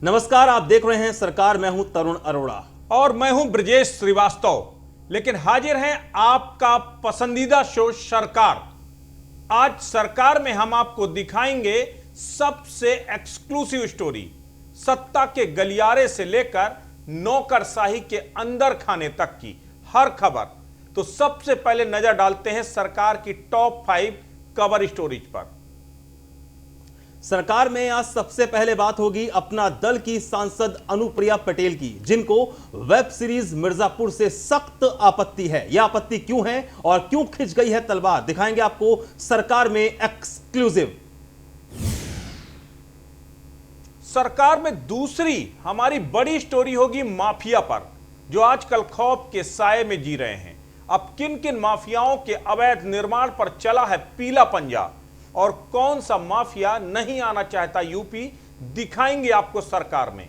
नमस्कार, आप देख रहे हैं सरकार। मैं हूं तरुण अरोड़ा और मैं हूं ब्रजेश श्रीवास्तव। लेकिन हाजिर हैं आपका पसंदीदा शो सरकार। आज सरकार में हम आपको दिखाएंगे सबसे एक्सक्लूसिव स्टोरी, सत्ता के गलियारे से लेकर नौकरशाही के अंदर खाने तक की हर खबर। तो सबसे पहले नजर डालते हैं सरकार की टॉप 5 कवर स्टोरीज पर। सरकार में आज सबसे पहले बात होगी अपना दल की सांसद अनुप्रिया पटेल की, जिनको वेब सीरीज मिर्जापुर से सख्त आपत्ति है। यह आपत्ति क्यों है और क्यों खिंच गई है तलवार, दिखाएंगे आपको सरकार में एक्सक्लूसिव। सरकार में दूसरी हमारी बड़ी स्टोरी होगी माफिया पर, जो आजकल खौफ के साए में जी रहे हैं। अब किन किन माफियाओं के अवैध निर्माण पर चला है पीला पंजा और कौन सा माफिया नहीं आना चाहता यूपी, दिखाएंगे आपको सरकार में।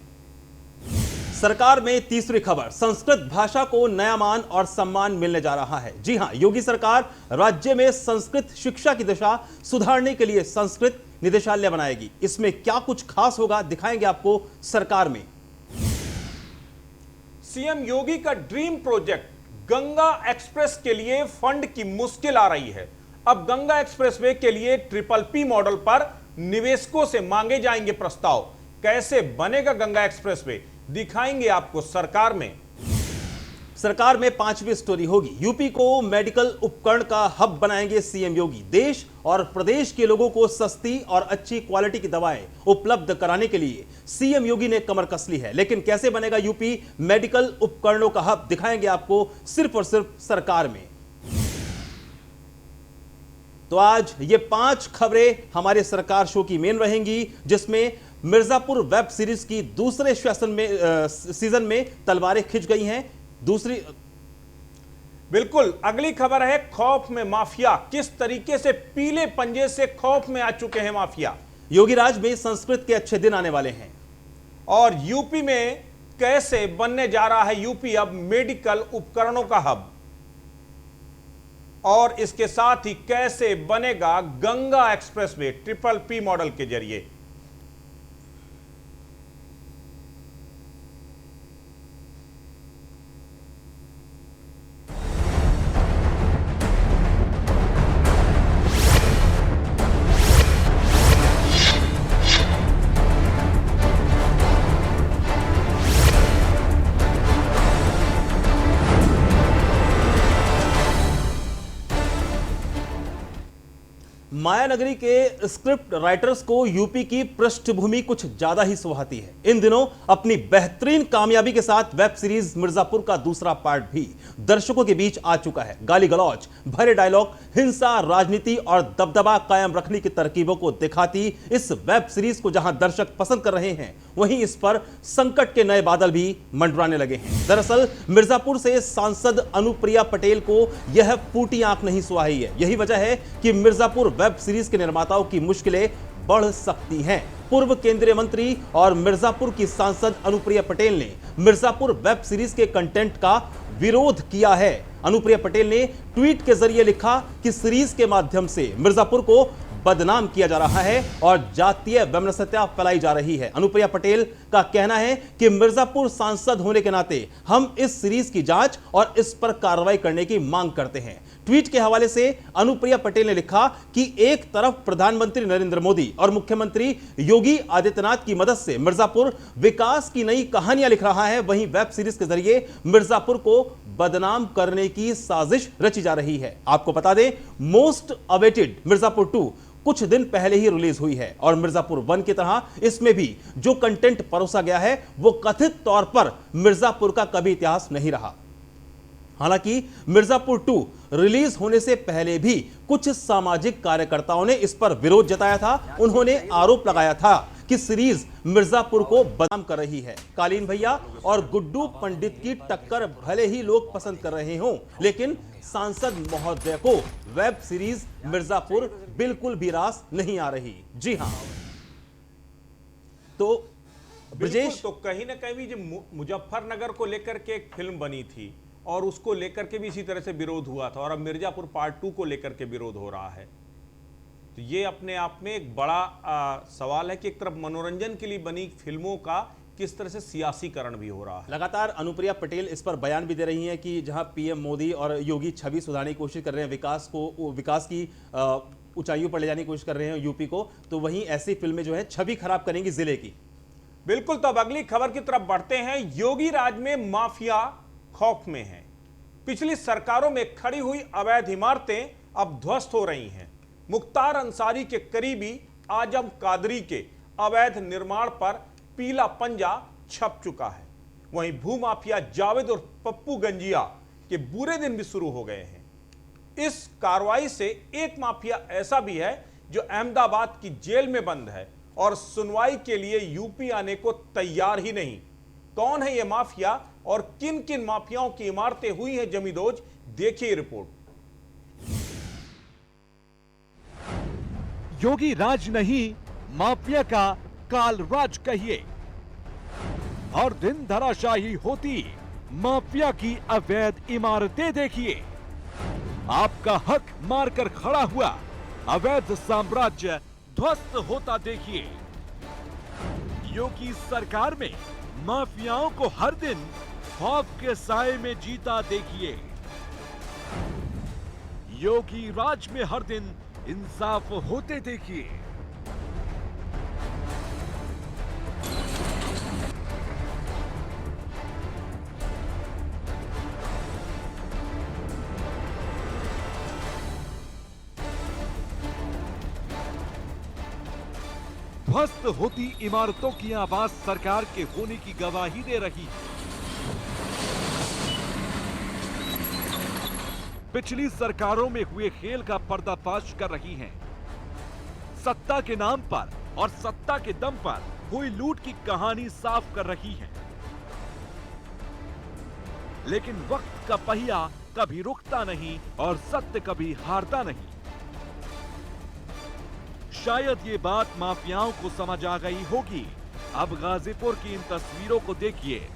सरकार में तीसरी खबर, संस्कृत भाषा को नया मान और सम्मान मिलने जा रहा है। जी हां, योगी सरकार राज्य में संस्कृत शिक्षा की दिशा सुधारने के लिए संस्कृत निदेशालय बनाएगी। इसमें क्या कुछ खास होगा, दिखाएंगे आपको सरकार में। सीएम योगी का ड्रीम प्रोजेक्ट गंगा एक्सप्रेस के लिए फंड की मुश्किल आ रही है। अब गंगा एक्सप्रेसवे के लिए PPP मॉडल पर निवेशकों से मांगे जाएंगे प्रस्ताव। कैसे बनेगा गंगा एक्सप्रेसवे, दिखाएंगे आपको सरकार में। सरकार में पांचवी स्टोरी होगी, यूपी को मेडिकल उपकरण का हब बनाएंगे सीएम योगी। देश और प्रदेश के लोगों को सस्ती और अच्छी क्वालिटी की दवाएं उपलब्ध कराने के लिए सीएम योगी ने कमर कस ली है। लेकिन कैसे बनेगा यूपी मेडिकल उपकरणों का हब, दिखाएंगे आपको सिर्फ और सिर्फ सरकार में। तो आज ये 5 खबरें हमारे सरकार शो की मेन रहेंगी, जिसमें मिर्जापुर वेब सीरीज की दूसरे सीजन में तलवारें खिंच गई हैं। दूसरी बिल्कुल अगली खबर है खौफ में माफिया। किस तरीके से पीले पंजे से खौफ में आ चुके हैं माफिया। योगी राज में संस्कृत के अच्छे दिन आने वाले हैं। और यूपी में कैसे बनने जा रहा है यूपी अब मेडिकल उपकरणों का हब, और इसके साथ ही कैसे बनेगा गंगा एक्सप्रेसवे PPP मॉडल के जरिए। मायानगरी के स्क्रिप्ट राइटर्स को यूपी की पृष्ठभूमि कुछ ज्यादा ही सुहाती है। इन दिनों अपनी बेहतरीन कामयाबी के साथ वेब सीरीज मिर्जापुर का दूसरा पार्ट भी दर्शकों के बीच आ चुका है। गाली गलौज भरे डायलॉग, हिंसा, राजनीति और दबदबा कायम रखने की तरकीबों को दिखाती इस वेब सीरीज को जहां दर्शक पसंद कर रहे हैं, वहीं इस पर संकट के नए बादल भी मंडराने लगे हैं। दरअसल मिर्जापुर से सांसद अनुप्रिया पटेल को यह फूटी आंख नहीं सुहाई है। यही वजह है कि मिर्जापुर वेब सीरीज के निर्माताओं की मुश्किलें बढ़ सकती हैं। पूर्व केंद्रीय मंत्री और मिर्जापुर की सांसद अनुप्रिया पटेल ने मिर्जापुर वेब सीरीज के कंटेंट का विरोध किया है। अनुप्रिया पटेल ने ट्वीट के जरिए लिखा कि सीरीज के माध्यम से मिर्जापुर को बदनाम किया जा रहा है और जातीय वैमनस्यता फैलाई जा रही है। अनुप्रिया पटेल का कहना है कि मिर्जापुर सांसद होने के नाते हम इस सीरीज की जांच और इस पर कार्रवाई करने की मांग करते हैं। ट्वीट के हवाले से अनुप्रिया पटेल ने लिखा कि एक तरफ प्रधानमंत्री नरेंद्र मोदी और मुख्यमंत्री योगी आदित्यनाथ की मदद से मिर्जापुर विकास की नई कहानियां लिख रहा है, वहीं वेब सीरीज के जरिए मिर्जापुर को बदनाम करने की साजिश रची जा रही है। आपको बता दें, मोस्ट अवेटेड मिर्जापुर 2 कुछ दिन पहले ही रिलीज हुई है और मिर्जापुर 1 की तरह इसमें भी जो कंटेंट परोसा गया है वो कथित तौर पर मिर्जापुर का कभी इतिहास नहीं रहा। हालांकि मिर्जापुर 2 रिलीज होने से पहले भी कुछ सामाजिक कार्यकर्ताओं ने इस पर विरोध जताया था। उन्होंने आरोप लगाया था कि सीरीज मिर्जापुर को बदनाम कर रही है। कालीन भैया और गुड्डू पंडित की टक्कर भले ही लोग पसंद कर रहे हों, लेकिन सांसद महोदय को वेब सीरीज मिर्जापुर बिल्कुल भी रास नहीं आ रही। जी हां, तो ब्रजेश, तो कहीं ना कहीं भी जो मुजफ्फरनगर को लेकर के एक फिल्म बनी थी और उसको लेकर के भी इसी तरह से विरोध हुआ था, और अब मिर्जापुर पार्ट 2 को लेकर के विरोध हो रहा है। तो ये अपने आप में एक बड़ा सवाल है कि एक तरफ मनोरंजन के लिए बनी फिल्मों का किस तरह से सियासीकरण भी हो रहा है। लगातार अनुप्रिया पटेल इस पर बयान भी दे रही हैं कि जहां पीएम मोदी और योगी छवि सुधारने की कोशिश कर रहे हैं, विकास की ऊंचाइयों पर ले जाने की कोशिश कर रहे हैं यूपी को, तो वहीं ऐसी फिल्में जो है छवि खराब करेंगी जिले की। बिल्कुल, तो अब अगली खबर की तरफ बढ़ते हैं। योगी राज में माफिया खौफ में है। पिछली सरकारों में खड़ी हुई अवैध इमारतें अब ध्वस्त हो रही हैं। मुख्तार अंसारी के करीबी आजम कादरी के अवैध निर्माण पर पीला पंजा छप चुका है। वहीं भूमाफिया जावेद और पप्पू गंजिया के बुरे दिन भी शुरू हो गए हैं। इस कार्रवाई से एक माफिया ऐसा भी है जो अहमदाबाद की जेल में बंद है और सुनवाई के लिए यूपी आने को तैयार ही नहीं। कौन है यह माफिया और किन किन माफियाओं की इमारतें हुई हैं जमींदोज, देखिए रिपोर्ट। योगी राज नहीं, माफिया का काल राज कहिए। हर दिन धराशाही होती माफिया की अवैध इमारतें देखिए। आपका हक मारकर खड़ा हुआ अवैध साम्राज्य ध्वस्त होता देखिए। योगी सरकार में माफियाओं को हर दिन खौफ के साए में जीता देखिए। योगी राज में हर दिन इंसाफ होते देखिए। ध्वस्त होती इमारतों की आवाज सरकार के होने की गवाही दे रही है। पिछली सरकारों में हुए खेल का पर्दाफाश कर रही हैं। सत्ता के नाम पर और सत्ता के दम पर हुई लूट की कहानी साफ कर रही हैं। लेकिन वक्त का पहिया कभी रुकता नहीं और सत्य कभी हारता नहीं। शायद ये बात माफियाओं को समझ आ गई होगी। अब गाजीपुर की इन तस्वीरों को देखिए।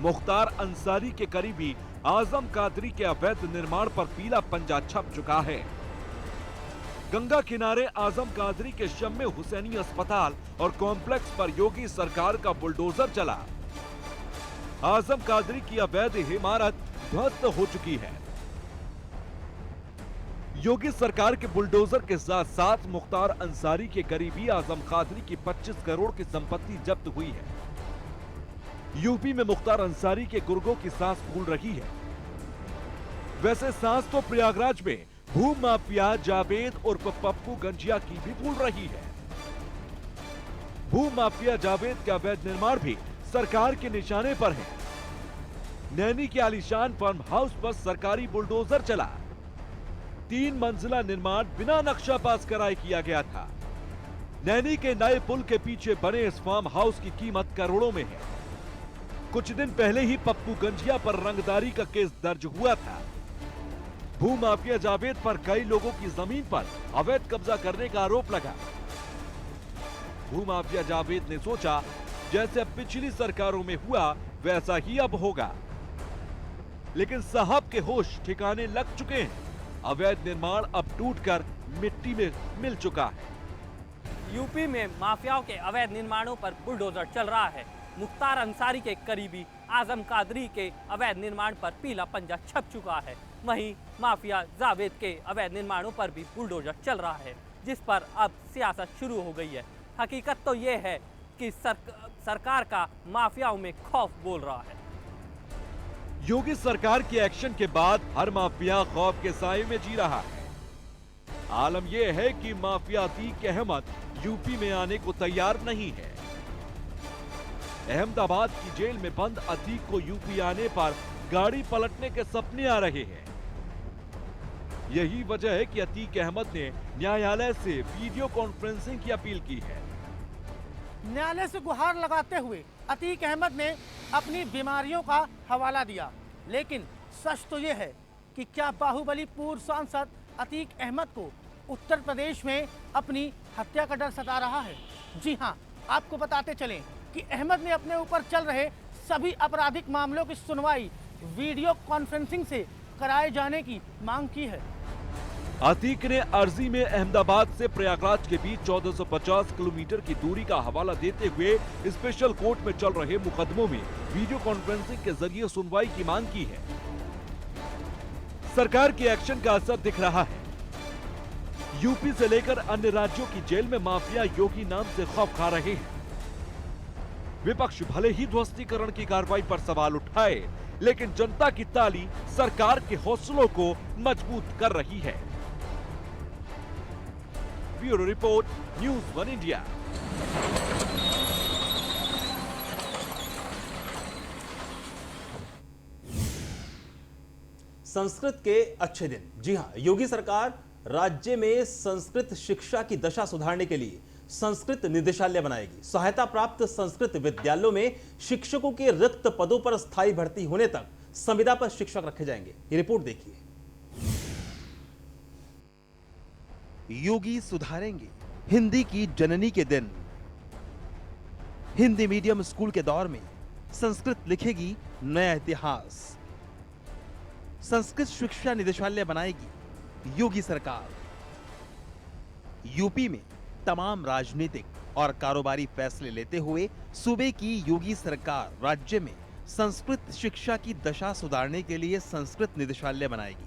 मुख्तार अंसारी के करीबी आजम कादरी के अवैध निर्माण पर पीला पंजा छप चुका है। गंगा किनारे आजम कादरी के शम्मे हुसैनी अस्पताल और कॉम्प्लेक्स पर योगी सरकार का बुलडोजर चला। आजम कादरी की अवैध इमारत ध्वस्त हो चुकी है। योगी सरकार के बुलडोजर के साथ साथ मुख्तार अंसारी के करीबी आजम कादरी की 25 करोड़ की संपत्ति जब्त हुई है। यूपी में मुख्तार अंसारी के गुर्गों की सांस फूल रही है। वैसे सांस तो प्रयागराज में भूमाफिया जावेद और पप्पू गंजिया की भी फूल रही है। भूमाफिया जावेद का अवैध निर्माण भी सरकार के निशाने पर है। नैनी के आलीशान फार्म हाउस पर सरकारी बुलडोजर चला। 3 मंजिला निर्माण बिना नक्शा पास कराए किया गया था। नैनी के नए पुल के पीछे बने इस फार्म हाउस की कीमत करोड़ों में है। कुछ दिन पहले ही पप्पू गंजिया पर रंगदारी का केस दर्ज हुआ था। भूमाफिया जावेद पर कई लोगों की जमीन पर अवैध कब्जा करने का आरोप लगा। भूमाफिया जावेद ने सोचा जैसे पिछली सरकारों में हुआ वैसा ही अब होगा, लेकिन साहब के होश ठिकाने लग चुके हैं। अवैध निर्माण अब टूटकर मिट्टी में मिल चुका है। यूपी में माफियाओं के अवैध निर्माणों पर बुलडोजर चल रहा है। मुख्तार अंसारी के करीबी आजम कादरी के अवैध निर्माण पर पीला पंजा छप चुका है। वहीं माफिया जावेद के अवैध निर्माणों पर भी बुलडोजर चल रहा है, जिस पर अब सियासत शुरू हो गई है। हकीकत तो ये है कि सरकार का माफियाओं में खौफ बोल रहा है। योगी सरकार के एक्शन के बाद हर माफिया खौफ के साए में जी रहा है। आलम यह है कि माफिया अतीक अहमद यूपी में आने को तैयार नहीं है। अहमदाबाद की जेल में बंद अतीक को यूपी आने पर गाड़ी पलटने के सपने आ रहे हैं। यही वजह है कि अतीक अहमद ने न्यायालय से वीडियो कॉन्फ्रेंसिंग की अपील की है। न्यायालय से गुहार लगाते हुए अतीक अहमद ने अपनी बीमारियों का हवाला दिया, लेकिन सच तो यह है कि क्या बाहुबली पूर्व सांसद अतीक अहमद को उत्तर प्रदेश में अपनी हत्या का डर सता रहा है? जी हां, आपको बताते चलें कि अहमद ने अपने ऊपर चल रहे सभी आपराधिक मामलों की सुनवाई वीडियो कॉन्फ्रेंसिंग से कराए जाने की मांग की है। अतीक ने अर्जी में अहमदाबाद से प्रयागराज के बीच 1450 किलोमीटर की दूरी का हवाला देते हुए स्पेशल कोर्ट में चल रहे मुकदमों में वीडियो कॉन्फ्रेंसिंग के जरिए सुनवाई की मांग की है। सरकार के एक्शन का असर दिख रहा है। यूपी से लेकर अन्य राज्यों की जेल में माफिया योगी नाम से खौफ खा रहे हैं। विपक्ष भले ही ध्वस्तीकरण की कार्रवाई पर सवाल उठाए, लेकिन जनता की ताली सरकार के हौसलों को मजबूत कर रही है। Bureau report, news 1 India. Sanskrit के अच्छे दिन। जी हां, योगी सरकार राज्य में संस्कृत शिक्षा की दशा सुधारने के लिए संस्कृत निदेशालय बनाएगी। सहायता प्राप्त संस्कृत विद्यालयों में शिक्षकों के रिक्त पदों पर स्थायी भर्ती होने तक संविदा पर शिक्षक रखे जाएंगे। ये रिपोर्ट देखिए। योगी सुधारेंगे हिंदी की जननी के दिन। हिंदी मीडियम स्कूल के दौर में संस्कृत लिखेगी नया इतिहास। संस्कृत शिक्षा निदेशालय बनाएगी योगी सरकार। यूपी में तमाम राजनीतिक और कारोबारी फैसले लेते हुए सूबे की योगी सरकार राज्य में संस्कृत शिक्षा की दशा सुधारने के लिए संस्कृत निदेशालय बनाएगी।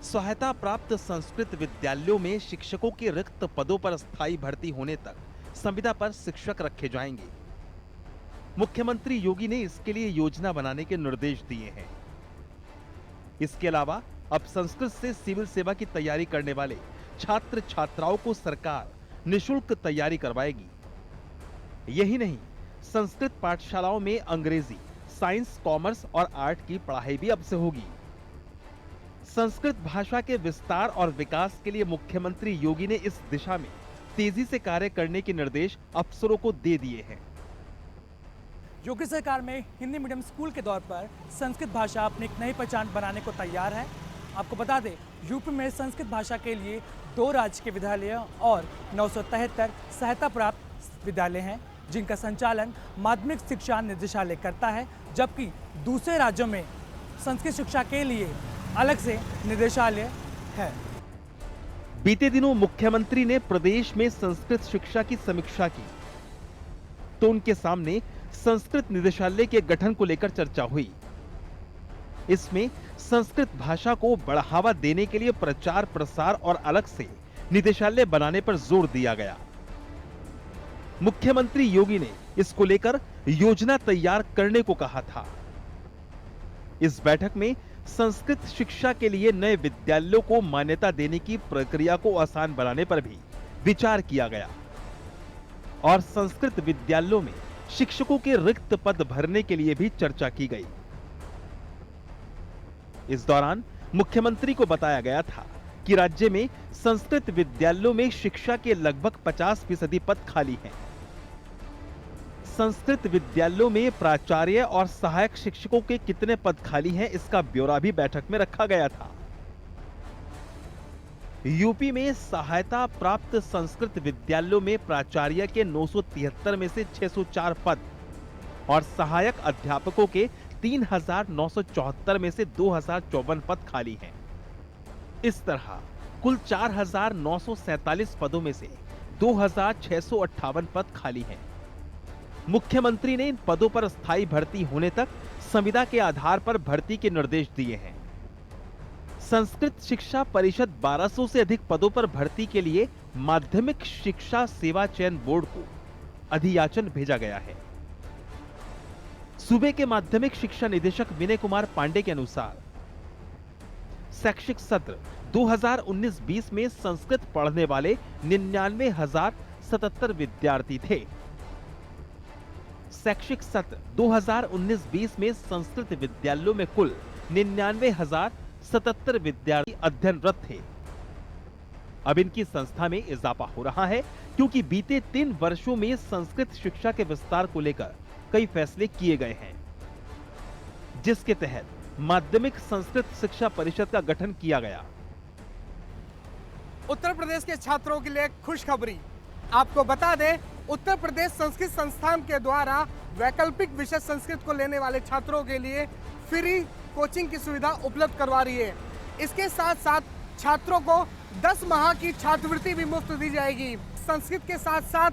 सहायता प्राप्त संस्कृत विद्यालयों में शिक्षकों के रिक्त पदों पर स्थायी भर्ती होने तक संविदा पर शिक्षक रखे जाएंगे। मुख्यमंत्री योगी ने इसके लिए योजना बनाने के निर्देश दिए हैं। इसके अलावा अब संस्कृत से सिविल सेवा की तैयारी करने वाले छात्र छात्राओं को सरकार निशुल्क तैयारी करवाएगी। यही नहीं, संस्कृत पाठशालाओं में अंग्रेजी, साइंस, कॉमर्स और आर्ट की पढ़ाई भी अब से होगी। संस्कृत भाषा के विस्तार और विकास के लिए मुख्यमंत्री योगी ने इस दिशा में तेजी से कार्य करने के निर्देश अफसरों को दे दिए हैं। योगी सरकार में हिंदी मीडियम स्कूल के दौर पर संस्कृत भाषा अपनी एक नई पहचान बनाने को तैयार है। आपको बता दें, यूपी में संस्कृत भाषा के लिए 2 राज्य के विद्यालय और 973 सहायता प्राप्त विद्यालय हैं, जिनका संचालन माध्यमिक शिक्षा निदेशालय करता है, जबकि दूसरे राज्यों में संस्कृत शिक्षा के लिए अलग से निदेशालय है। बीते दिनों मुख्यमंत्री ने प्रदेश में संस्कृत शिक्षा की समीक्षा की, तो उनके सामने संस्कृत निदेशालय के गठन को लेकर चर्चा हुई। इसमें संस्कृत भाषा को बढ़ावा देने के लिए प्रचार प्रसार और अलग से निदेशालय बनाने पर जोर दिया गया। मुख्यमंत्री योगी ने इसको लेकर योजना तैयार करने को कहा था। इस बैठक में संस्कृत शिक्षा के लिए नए विद्यालयों को मान्यता देने की प्रक्रिया को आसान बनाने पर भी विचार किया गया और संस्कृत विद्यालयों में शिक्षकों के रिक्त पद भरने के लिए भी चर्चा की गई। इस दौरान मुख्यमंत्री को बताया गया था कि राज्य में संस्कृत विद्यालयों में शिक्षा के लगभग 50% पद खाली हैं। संस्कृत विद्यालयों में प्राचार्य और सहायक शिक्षकों के कितने पद खाली हैं, इसका ब्यौरा भी बैठक में रखा गया था। यूपी में सहायता प्राप्त संस्कृत विद्यालयों में प्राचार्य के 973 में से 604 पद और सहायक अध्यापकों के 3974 में से 2054 पद खाली हैं। इस तरह कुल 4947 पदों में से 2658 पद खाली हैं। मुख्यमंत्री ने इन पदों पर स्थायी भर्ती होने तक संविदा के आधार पर भर्ती के निर्देश दिए हैं। संस्कृत शिक्षा परिषद 1200 से अधिक पदों पर भर्ती के लिए माध्यमिक शिक्षा सेवा चयन बोर्ड को अधियाचन भेजा गया है। सूबे के माध्यमिक शिक्षा निदेशक विनय कुमार पांडे के अनुसार शैक्षिक सत्र 2019-20 में संस्कृत पढ़ने वाले 99,077 विद्यार्थी थे। शैक्षिक सत्र 2019-20 में संस्कृत विद्यालयों में कुल 99,077 विद्यार्थी अध्ययनरत थे। अब इनकी संख्या में इजाफा हो रहा है क्योंकि बीते 3 वर्षों में संस्कृत शिक्षा के विस्तार को लेकर कई फैसले किए गए हैं, जिसके तहत माध्यमिक संस्कृत शिक्षा परिषद का गठन किया गया। उत्तर प्रदेश के छात्रों के लिए खुशखबरी। आपको बता दें, उत्तर प्रदेश संस्कृत संस्थान के द्वारा वैकल्पिक विषय संस्कृत को लेने वाले छात्रों के लिए फ्री कोचिंग की सुविधा उपलब्ध करवा रही है। इसके साथ साथ छात्रों को 10 माह की छात्रवृत्ति भी मुफ्त दी जाएगी। संस्कृत के साथ साथ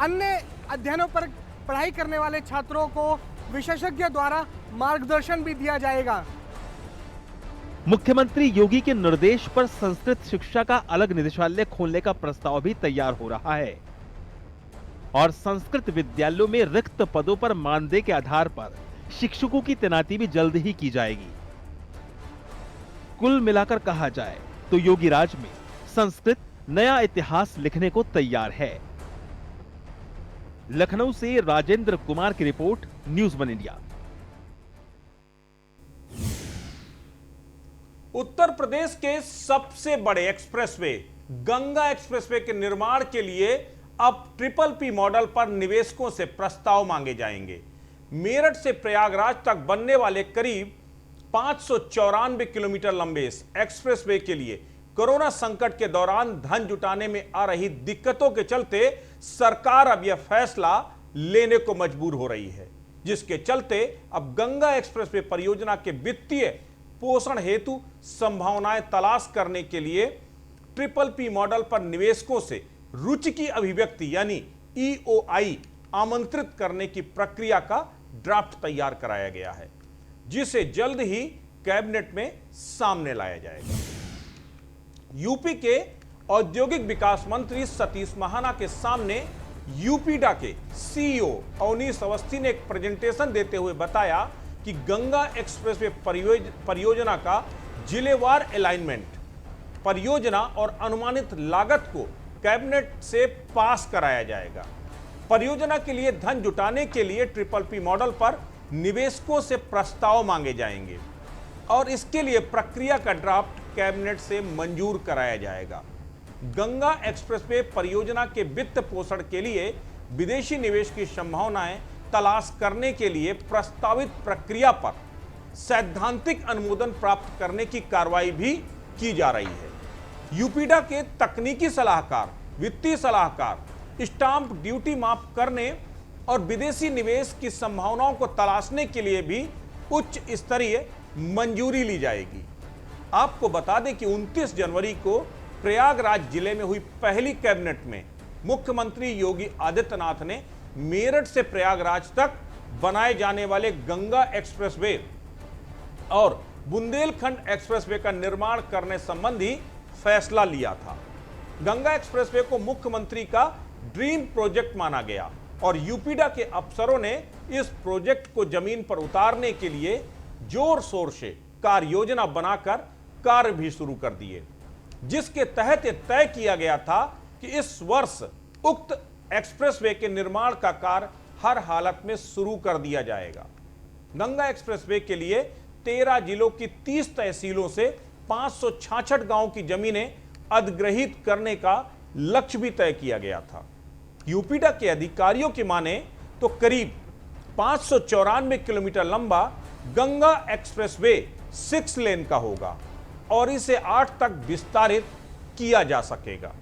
अन्य अध्ययनों पर पढ़ाई करने वाले छात्रों को विशेषज्ञ द्वारा मार्गदर्शन भी दिया जाएगा। मुख्यमंत्री योगी के निर्देश पर संस्कृत शिक्षा का अलग निदेशालय खोलने का प्रस्ताव भी तैयार हो रहा है और संस्कृत विद्यालयों में रिक्त पदों पर मानदेय के आधार पर शिक्षकों की तैनाती भी जल्द ही की जाएगी। कुल मिलाकर कहा जाए तो योगी राज में संस्कृत नया इतिहास लिखने को तैयार है। लखनऊ से राजेंद्र कुमार की report, news 1 India. Uttar Pradesh के सबसे बड़े एक्सप्रेसवे गंगा एक्सप्रेसवे के निर्माण के लिए अब PPP मॉडल पर निवेशकों से प्रस्ताव मांगे जाएंगे। मेरठ से प्रयागराज तक बनने वाले करीब 594 किलोमीटर लंबे इस एक्सप्रेसवे के लिए कोरोना संकट के दौरान धन जुटाने में आ रही दिक्कतों के चलते सरकार अब यह फैसला लेने को मजबूर हो रही है, जिसके चलते अब गंगा एक्सप्रेसवे परियोजना के वित्तीय पोषण हेतु संभावनाएं तलाश करने के लिए PPP मॉडल पर निवेशकों से रुचि की अभिव्यक्ति यानी EOI आमंत्रित करने की प्रक्रिया का ड्राफ्ट तैयार कराया गया है, जिसे जल्द ही कैबिनेट में सामने लाया जाएगा। यूपी के औद्योगिक विकास मंत्री सतीश महाना के सामने यूपीडा के CEO अवनीश अवस्थी ने एक प्रेजेंटेशन देते हुए बताया कि गंगा एक्सप्रेसवे परियोजना का जिलेवार अलाइनमेंट, परियोजना और अनुमानित लागत को कैबिनेट से पास कराया जाएगा। परियोजना के लिए धन जुटाने के लिए PPP मॉडल पर निवेशकों से प्रस्ताव मांगे जाएंगे और इसके लिए प्रक्रिया का ड्राफ्ट कैबिनेट से मंजूर कराया जाएगा। गंगा एक्सप्रेसवे परियोजना के वित्त पोषण के लिए विदेशी निवेश की संभावनाएं तलाश करने के लिए प्रस्तावित प्रक्रिया पर सैद्धांतिक अनुमोदन प्राप्त करने की कार्रवाई भी की जा रही है। यूपीडा के तकनीकी सलाहकार, वित्तीय सलाहकार, स्टाम्प ड्यूटी माफ करने और विदेशी निवेश की संभावनाओं को तलाशने के लिए भी उच्च स्तरीय मंजूरी ली जाएगी। आपको बता दें कि 29 जनवरी को प्रयागराज जिले में हुई पहली कैबिनेट में मुख्यमंत्री योगी आदित्यनाथ ने मेरठ से प्रयागराज तक बनाए जाने वाले गंगा एक्सप्रेसवे और बुंदेलखंड एक्सप्रेसवे का निर्माण करने संबंधी फैसला लिया था। गंगा एक्सप्रेसवे को मुख्यमंत्री का ड्रीम प्रोजेक्ट माना गया और यूपीडा के अफसरों ने इस प्रोजेक्ट को जमीन पर उतारने के लिए जोर शोर से कार्य योजना बनाकर कार्य भी शुरू कर दिए, जिसके तहत यह तय किया गया था कि इस वर्ष उक्त एक्सप्रेसवे के निर्माण का कार्य हर हालत में शुरू कर दिया जाएगा। गंगा एक्सप्रेसवे के लिए 13 जिलों की 30 तहसीलों से 566 गांवों की जमीनें अधिग्रहित करने का लक्ष्य भी तय किया गया था। यूपीडा के अधिकारियों की माने तो करीब 594 किलोमीटर लंबा गंगा एक्सप्रेसवे 6 लेन का होगा और इसे 8 तक विस्तारित किया जा सकेगा।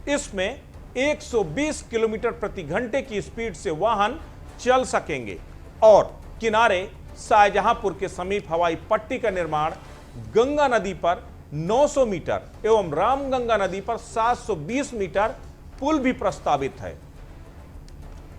इसमें 120 किलोमीटर प्रति घंटे की स्पीड से वाहन चल सकेंगे और किनारे शाहजहांपुर के समीप हवाई पट्टी का निर्माण गंगा नदी पर 900 मीटर एवं रामगंगा नदी पर 720 मीटर पुल भी प्रस्तावित है।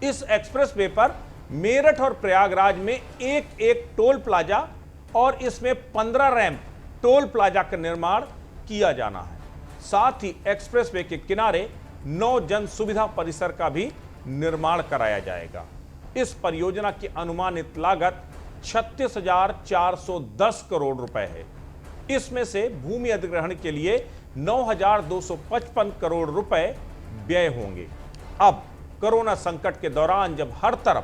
इस एक्सप्रेसवे पर मेरठ और प्रयागराज में एक टोल प्लाजा और इसमें 15 रैंप टोल प्लाजा का निर्माण किया जाना है। साथ ही एक्सप्रेसवे के किनारे 9 जन सुविधा परिसर का भी निर्माण कराया जाएगा। इस परियोजना की अनुमानित लागत 36,410 करोड़ रुपए है। इसमें से भूमि अधिग्रहण के लिए 9,255 करोड़ रुपए व्यय होंगे। अब कोरोना संकट के दौरान जब हर तरफ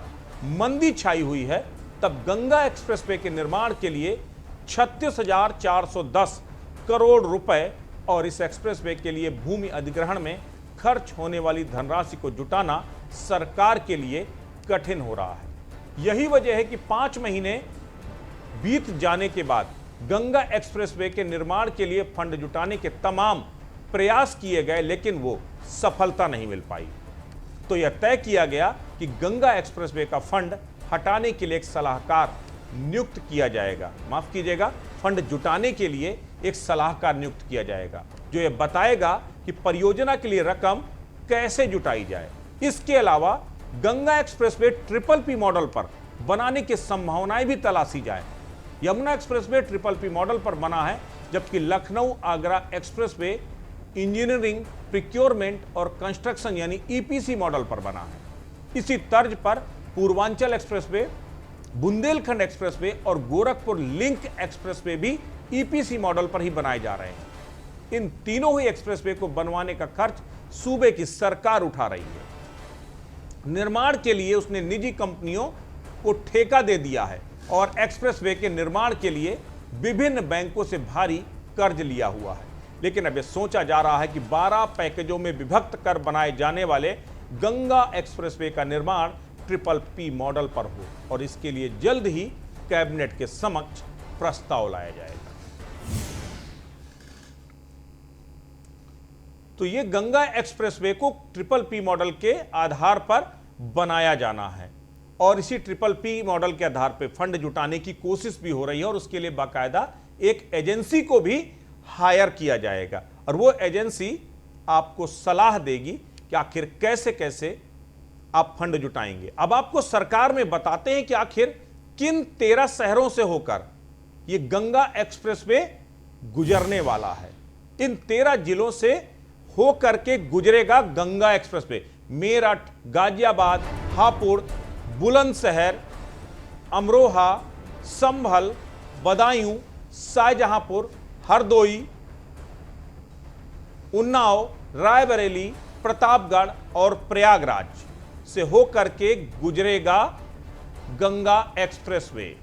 मंदी छाई हुई है, तब गंगा एक्सप्रेसवे के निर्माण के लिए 36,410 करोड़ रुपए और इस एक्सप्रेसवे के लिए भूमि अधिग्रहण में खर्च होने वाली धनराशि को जुटाना सरकार के लिए कठिन हो रहा है। यही वजह है कि 5 महीने बीत जाने के बाद गंगा एक्सप्रेसवे के निर्माण के लिए फंड जुटाने के तमाम प्रयास किए गए, लेकिन वो सफलता नहीं मिल पाई। तो यह तय किया गया कि गंगा एक्सप्रेसवे का फंड हटाने के लिए एक सलाहकार नियुक्त किया जाएगा। माफ कीजिएगा, फंड जुटाने के लिए एक सलाहकार नियुक्त किया जाएगा। जो ये बताएगा कि परियोजना के लिए रकम कैसे जुटाई जाए। इसके अलावा Ganga expressway triple P model पर बनाने की संभावनाएं भी तलाशी जाए। Yamuna expressway triple P model पर बना है, जबकि Lucknow Agra expressway engineering, procurement और कंस्ट्रक्शन यानी ईपीसी मॉडल पर बना है। इसी तर्ज पर पूर्वांचल एक्सप्रेसवे, बुंदेलखंड एक्सप्रेसवे और गोरखपुर लिंक एक्सप्रेसवे भी ईपीसी मॉडल पर ही बनाए जा रहे हैं। इन तीनों ही एक्सप्रेसवे को बनवाने का खर्च सूबे की सरकार उठा रही है। निर्माण के लिए उसने निजी कंपनियों को ठेका दे दिया है और एक्सप्रेसवे के निर्माण के लिए विभिन्न बैंकों से भारी कर्ज लिया हुआ है। लेकिन अब यह सोचा जा रहा है कि 12 पैकेजों में विभक्त कर बनाए जाने वाले गंगा एक्सप्रेसवे का निर्माण ट्रिपल पी मॉडल पर हो और इसके लिए जल्द ही कैबिनेट के समक्ष प्रस्ताव लाया जाएगा। तो यह गंगा एक्सप्रेसवे को ट्रिपल पी मॉडल के आधार पर बनाया जाना है और इसी ट्रिपल पी मॉडल के आधार पर फंड जुटाने की कोशिश भी हो रही है और उसके लिए बाकायदा एक एजेंसी को भी हायर किया जाएगा और वो एजेंसी आपको सलाह देगी कि आखिर कैसे कैसे आप फंड जुटाएंगे। अब आपको सरकार में बताते हैं कि आखिर किन 13 शहरों से होकर ये गंगा एक्सप्रेसवे गुजरने वाला है। इन 13 जिलों से होकर के गुजरेगा गंगा एक्सप्रेसवे। मेरठ, गाजियाबाद, हापुड़, बुलंदशहर, अमरोहा, संभल, बदायूं, शाहजहांपुर, हरदोई, उन्नाव, रायबरेली, प्रतापगढ़ और प्रयागराज से होकर के गुजरेगा गंगा एक्सप्रेसवे।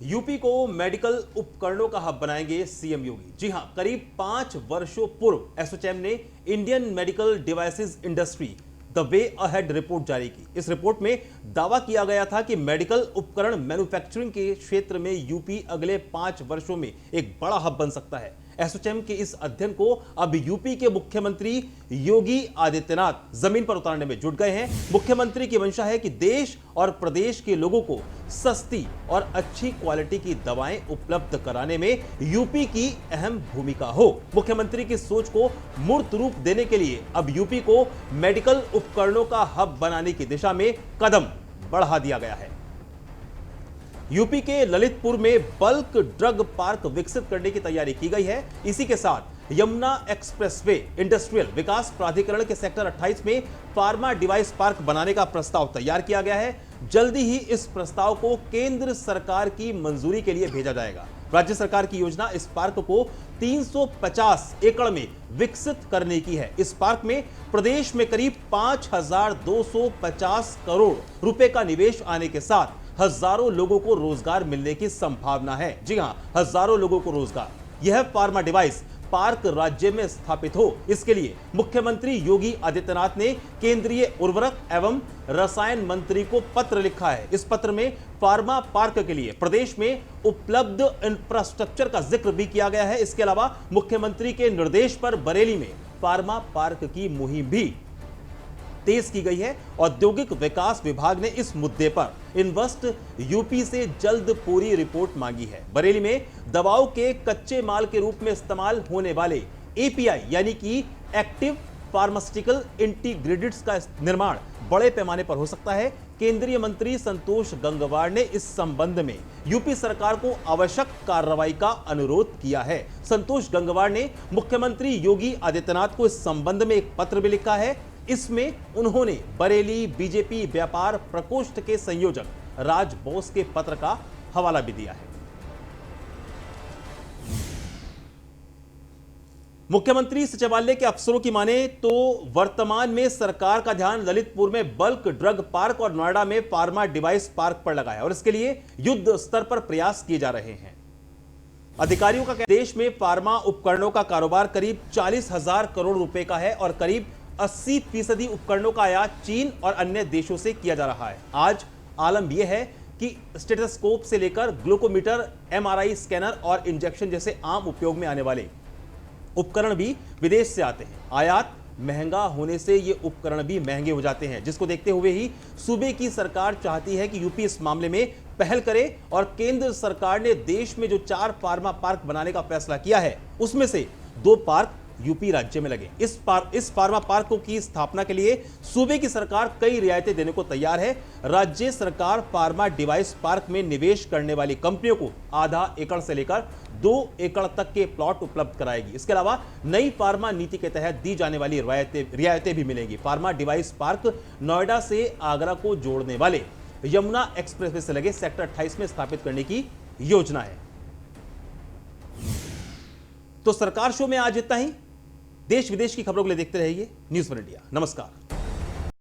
यूपी को मेडिकल उपकरणों का हब बनाएंगे सीएम योगी। जी हां, करीब 5 वर्षों पूर्व एसोचैम ने Indian medical devices industry the way ahead report जारी की। इस रिपोर्ट में दावा किया गया था कि मेडिकल उपकरण मैन्युफैक्चरिंग के क्षेत्र में यूपी अगले 5 वर्षों में एक बड़ा हब बन सकता है। एसोचैम के इस अध्ययन को अब यूपी के मुख्यमंत्री योगी आदित्यनाथ जमीन पर उतारने में जुट गए हैं। मुख्यमंत्री की मंशा है कि देश और प्रदेश के लोगों को सस्ती और अच्छी क्वालिटी की दवाएं उपलब्ध कराने में यूपी की अहम भूमिका हो। मुख्यमंत्री की सोच को मूर्त रूप देने के लिए अब यूपी को मेडिकल उपकरणों का हब बनाने की दिशा में कदम बढ़ा दिया गया है। यूपी के ललितपुर में बल्क ड्रग पार्क विकसित करने की तैयारी की गई है। इसी के साथ यमुना एक्सप्रेसवे इंडस्ट्रियल विकास प्राधिकरण के सेक्टर 28 में फार्मा डिवाइस पार्क बनाने का प्रस्ताव तैयार किया गया है। जल्दी ही इस प्रस्ताव को केंद्र सरकार की मंजूरी के लिए भेजा जाएगा। राज्य सरकार की योजना इस पार्क को 350 एकड़ में विकसित करने की है। इस पार्क में प्रदेश में करीब 5250 करोड़ रुपए का निवेश आने के साथ हजारों लोगों को रोजगार मिलने की संभावना है। जी हां, हजारों लोगों को रोजगार। यह फार्मा डिवाइस पार्क राज्य में स्थापित हो, इसके लिए मुख्यमंत्री योगी आदित्यनाथ ने केंद्रीय उर्वरक एवं रसायन मंत्री को पत्र लिखा है। इस पत्र में फार्मा पार्क के लिए प्रदेश में उपलब्ध इंफ्रास्ट्रक्चर का जिक्र भी किया गया है। इसके अलावा मुख्यमंत्री के निर्देश पर बरेली में फार्मा पार्क की मुहिम भी तेज की गई है। औद्योगिक विकास विभाग ने इस मुद्दे पर इन्वेस्ट यूपी से जल्द पूरी रिपोर्ट मांगी है। बरेली में दवाओं के कच्चे माल के रूप में इस्तेमाल होने वाले एपीआई यानी कि एक्टिव फार्मास्यूटिकल इंटीग्रेडिएंट्स का निर्माण बड़े पैमाने पर हो सकता है। केंद्रीय मंत्री संतोष गंगवार ने इस संबंध में यूपी सरकार को आवश्यक कार्रवाई का अनुरोध किया है। संतोष गंगवार ने मुख्यमंत्री योगी आदित्यनाथ को इस संबंध में एक पत्र भी लिखा है। इसमें उन्होंने बरेली बीजेपी व्यापार प्रकोष्ठ के संयोजक राज बोस के पत्र का हवाला भी दिया है। मुख्यमंत्री सचिवालय के अफसरों की माने तो वर्तमान में सरकार का ध्यान ललितपुर में बल्क ड्रग पार्क और नोएडा में फार्मा डिवाइस पार्क पर लगा है और इसके लिए युद्ध स्तर पर प्रयास किए जा रहे हैं। अधिकारियों का कहना है देश में फार्मा उपकरणों का कारोबार करीब 40,000 करोड़ रुपए का है और करीब 80% उपकरणों का आयात चीन और अन्य देशों से किया जा रहा है। आज आलम यह है कि स्टेथोस्कोप से लेकर ग्लूकोमीटर, एमआरआई स्कैनर और इंजेक्शन जैसे आम उपयोग में आने वाले उपकरण भी विदेश से आते हैं। आयात महंगा होने से ये उपकरण भी महंगे हो जाते हैं, जिसको देखते हुए ही सूबे की सरकार चाहती है कि यूपी इस मामले में पहल करे और केंद्र सरकार ने देश में जो 4 फार्मा पार्क बनाने का फैसला किया है उसमें से 2 पार्क यूपी राज्य में लगे। इस फार्मा पार्कों की स्थापना के लिए सूबे की सरकार कई रियायतें देने को तैयार है। राज्य सरकार फार्मा डिवाइस पार्क में निवेश करने वाली कंपनियों को आधा एकड़ से लेकर 2 एकड़ तक के प्लॉट उपलब्ध कराएगी। इसके अलावा नई फार्मा नीति के तहत दी जाने वाली रियायतें भी मिलेंगी। फार्मा डिवाइस पार्क नोएडा से आगरा को जोड़ने वाले यमुना एक्सप्रेसवे से लगे सेक्टर 28 में स्थापित करने की योजना है। तो सरकार शो में आज इतना ही। देश विदेश की खबरों के लिए देखते रहिए न्यूज़ 1 इंडिया। नमस्कार।